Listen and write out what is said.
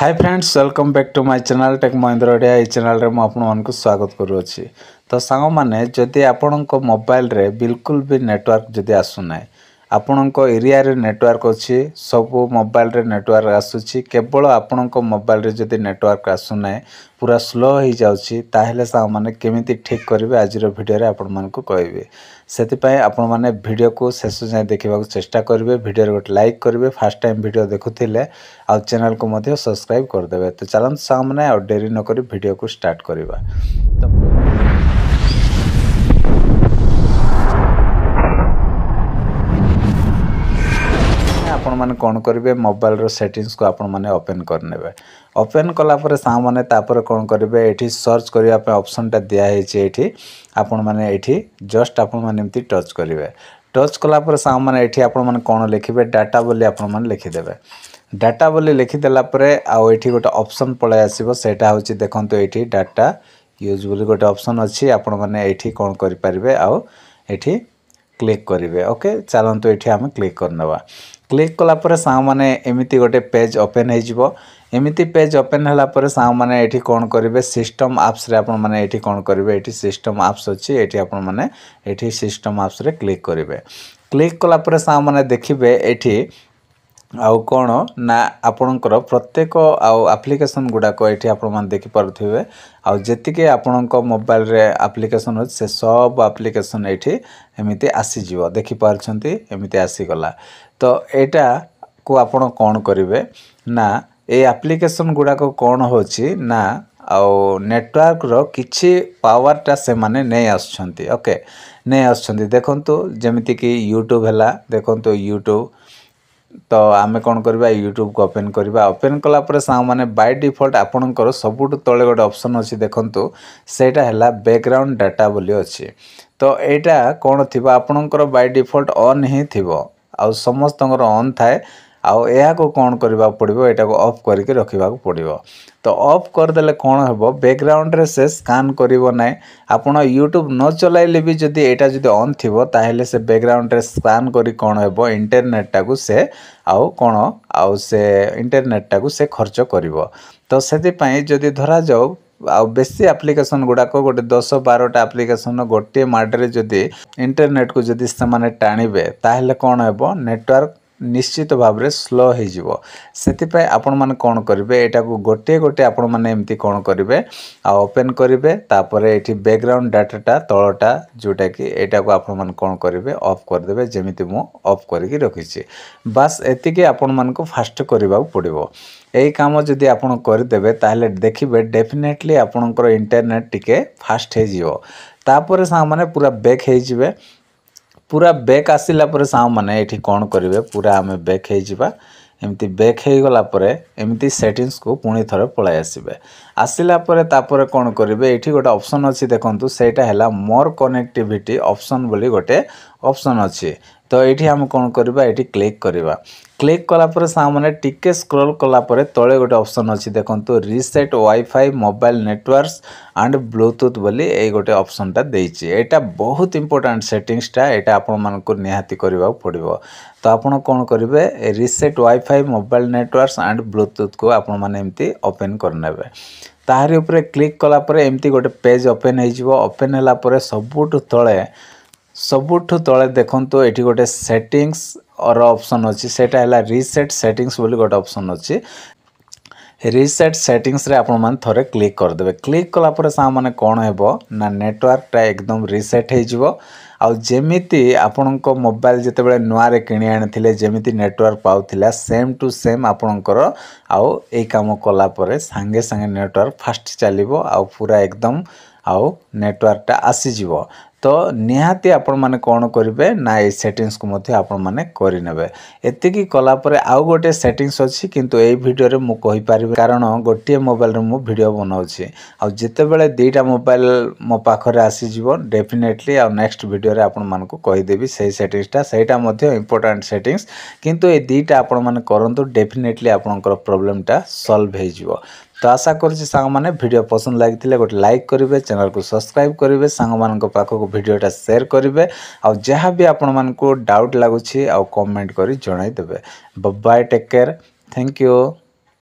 Hi friends welcome back to my channel tech Mahendra Odia. ये channel रे आपको स्वागत करुँची। तो सांग मैंने जदि आपण मोबाइल रे बिल्कुल भी नेटवर्क जदि आसुना आपण एरिया रे नेटवर्क अच्छी सब मोबाइल रे नेटवर्क आसूची केवल आपण मोबाइल रे जदि नेटवर्क आसुना पूरा स्लो हो जाउची ताहेले सांग माने केमिति ठीक करिवे आज वीडियो रे आपण मानकु कहबे। सेतिपय आपण माने वीडियो को शेष जाए देखा चेष्टा करेंगे। वीडियो गोटे लाइक करेंगे, फास्ट टाइम वीडियो देखुले आ चैनल को मध्य सब्सक्राइब करदे। तो चलते सामने आ डेरी नक वीडियो को स्टार्ट करवा। आपण माने कौन करेंगे मोबाइल रो सेटिंग्स को आपण माने ओपन करने। ओपन कलापर सांग मैंने तापर कौन करेंगे ये सर्च करने ऑप्शन टा दिखाई आपण माने ये जस्ट आपण माने टच करेंगे। टच कलापर सांग मैंने ये आपण माने कौन लिखे डाटा बोली आपण माने लिखिदेवे। डाटा बोली लिखिदेला आउ ये गोटे ऑप्शन पलि आसो सेटा हूँ देखो ये डाटा यूज बोली गोटे ऑप्शन अच्छी आपण माने ये कौन करेंगे आउ ये क्लिक करेंगे। ओके चलतु ये आम क्लिक करनवा। क्लिक कलापर सांग मैंने एमती गोटे पेज ओपन हो एमती पेज ओपन है सांग मैंने ये कौन करेंगे सिस्टम आप्स रे आपण माने ये कौन करेंगे ये सिस्टम आप्स अच्छी ये आपण माने ये सिस्टम आप्स रे क्लिक करेंगे। क्लिक कलापर सांग मैंने देखिए ये आउ कौन ना आपणकर प्रत्येक आप्लिकेसन गुड़ाक ये आप देखिपे आउ जी आपण मोबाइल रे आप्लिकेसन अच्छे से सब आप्लिकेसन ये एमती आसीज देखिपारछंती एमती आसीगला। तो यहाँ को आपण कौन करेंगे ना ये आप्लिकेसन गुड़ाक कौन होची ना आउ नेटवर्क रो किछि पावरटा से माने नहीं आसुछंती। ओके नहीं आसुछंती देखंतु जेमिति कि यूट्यूब हैला देखंतु यूट्यूब। तो आमे कौन करबा यूट्यूब को ओपन करबा। ओपन कला पर सांग माने बाय डिफॉल्ट आपणकर सबुठ तले गोटे ऑप्शन अच्छी देखंतु सेटा हैला बैकग्राउंड डाटा बोली अच्छी। तो एटा कौन थी आपणकर बाय डिफॉल्ट ऑन ही थिबो आ समस्तंकर ऑन थाए आउ या को कौन करबा पड़िबो एटा को ऑफ करके रखिबा को पड़िबो। तो ऑफ कर देले कौन हेबो बैकग्राउंड रे से स्कैन करिवो नै आपण यूट्यूब न चलाइले भी जदि एटा जदि ऑन थिबो ताहेले से बैकग्राउंड रे स्कैन करी कौन हेबो इंटरनेट टा को से आउ कौन आउ से इंटरनेट टा को से खर्च करिवो। तो सेति पई जदि धरा जाऊ आ बेसी एप्लिकेशन गुड़ाक गोटे 10-12टा एप्लिकेशन गोटे मार्डे जदि इंटरनेट को जदि से माने टाणिबे ताहेले कौन हेबो नेटवर्क निश्चित भाव में स्लो हो से आपण मैंने कौन करेंगे यहाँ को गोटे गोटे आपण मैंने एमती कौन करेंगे आ ओपन करेंगे तापर ये बैकग्राउंड डाटाटा तलटा जोटा कि यहाँ को आपण मैंने कौन करेंगे ऑफ करदे जमीती मु ऑफ करके रखी। बास एतिके आपण मान को फास्ट करने पड़ो। यही काम जदि आपण करदेवे ताहले देखिए डेफिनेटली आपणकर इंटरनेट टिके फास्ट हो सांग माने पूरा बैक हो पूरा बैक आसिला परे सांग माने ये कौन करेंगे पूरा आम बैक हो एमती बैक हो गला परे एमती सेटिंग्स को पुणी थरे पळाई आसीबे। आसिला परे तापर कौन करेंगे ये गोटे ऑप्शन अच्छी देखंतु सेटा हैला मोर कनेक्टिविटी ऑप्शन बोली गोटे ऑप्शन अच्छी। तो ये आम कौन करबा ये क्लिक करवा। क्लिक कलापर सांग माने टिके स्क्रॉल कलापर तले गोटे ऑप्शन अच्छी देखंतु reset wifi mobile networks and Bluetooth बोली ये गोटे ऑप्शन टा देइछि। एटा बहुत इंपोर्टेंट सेटिंग्स टा एटा आपण मानकु निहाती करबा पड़िबो। तो आपण कौन करेंगे reset wifi mobile networks and Bluetooth को आपण माने एमती ओपन करनेबे। ताहारी ऊपर क्लिक कलापर एमती गोटे पेज ओपन हो ओपन हैला परे सबुठु तले देखंतु एठी गोटे सेटिंग्स और ऑप्शन अच्छी सेटा हैला रीसेट सेटिंग्स बोली गोटे ऑप्शन अच्छी। रीसेट सेटिंग्स रे आपण मान थरे क्लिक करदेवे। क्लिक कलापर सांग माने कौन हेबो ना नेटवर्क टा एकदम रीसेट हो आउ जेमिति आपणको मोबाइल जेतेबेले नुआ रे किनि आनिथिले जेमिति नेटवर्क पाउथिला सेम टू सेम आपणकर आउ एई काम कला परे संगे संगे नेटवर्क फास्ट चलिबो आउ पूरा एकदम आउ नेटवर्क टा आसीजिवो। तो निहाती आपण माने कौन करेंगे ना ये सेटिंग्स को मध्य आपण माने करिनेबे। एतिकी कला परे आउ गोटे सेटिंग्स अच्छी किंतु एई वीडियो रे मु कहि पारिबे कारण गोटे मोबाइल रे मु वीडियो बनाउछि आ जेतेबेले दुईटा मोबाइल मो पाखरे आसी जिवो डेफिनेटली आ नेक्स्ट वीडियो रे आपण मान को कहि देबी सेही सेटिंग्सटा सेटा मध्य इंपोर्टेंट सेटिंग्स किंतु ए दुईटा आपण माने करंतु डेफिनेटली आपनकर प्रॉब्लमटा सॉल्व हो जिवो। तो आशा करुँच सांग मैंने वीडियो पसंद लगी गोटे लाइक करेंगे चैनल को सब्सक्राइब करेंगे सांग मान पाखक वीडियोटा शेयर करेंगे आउ जहाँ भी आपण मानकु डाउट लगुच कमेंट कर जनईदेवे। Bye take care thank you.